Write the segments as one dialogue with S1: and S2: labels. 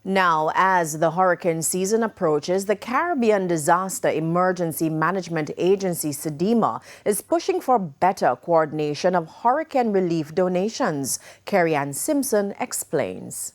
S1: Now, as the hurricane season approaches, the Caribbean Disaster Emergency Management Agency, SEDEMA, is pushing for better coordination of hurricane relief donations. Carrie-Ann Simpson explains.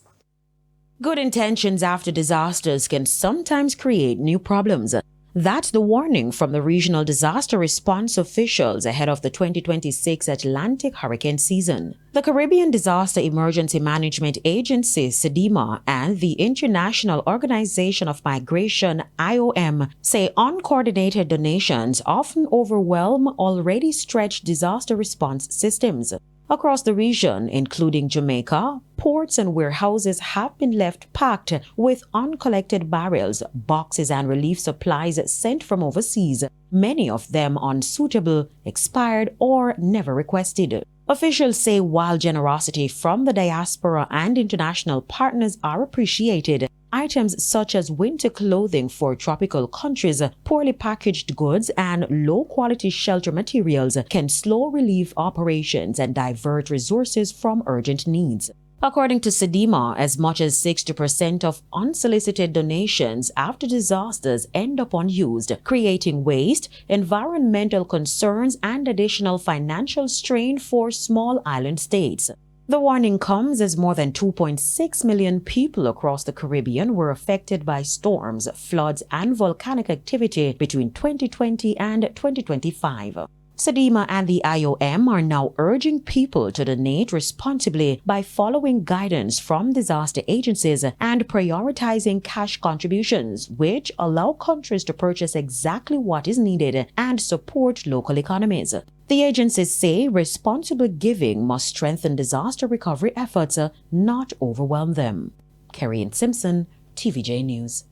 S2: Good intentions after disasters can sometimes create new problems. That's the warning from the regional disaster response officials ahead of the 2026 Atlantic hurricane season. The Caribbean Disaster Emergency Management Agency, SEDEMA, and the International Organization of Migration, IOM, say uncoordinated donations often overwhelm already stretched disaster response systems. Across the region, including Jamaica, ports and warehouses have been left packed with uncollected barrels, boxes, and relief supplies sent from overseas, many of them unsuitable, expired, or never requested. Officials say while generosity from the diaspora and international partners are appreciated, items such as winter clothing for tropical countries, poorly packaged goods, and low-quality shelter materials can slow relief operations and divert resources from urgent needs. According to SEDEMA, as much as 60% of unsolicited donations after disasters end up unused, creating waste, environmental concerns, and additional financial strain for small island states. The warning comes as more than 2.6 million people across the Caribbean were affected by storms, floods, and volcanic activity between 2020 and 2025. SEDEMA and the IOM are now urging people to donate responsibly by following guidance from disaster agencies and prioritizing cash contributions, which allow countries to purchase exactly what is needed and support local economies. The agencies say responsible giving must strengthen disaster recovery efforts, not overwhelm them. Carrie-Ann Simpson, TVJ News.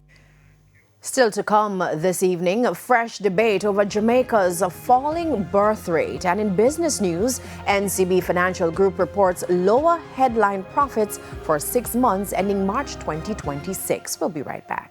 S1: Still to come this evening, a fresh debate over Jamaica's falling birth rate. And in business news, NCB Financial Group reports lower headline profits for 6 months ending March 2026. We'll be right back.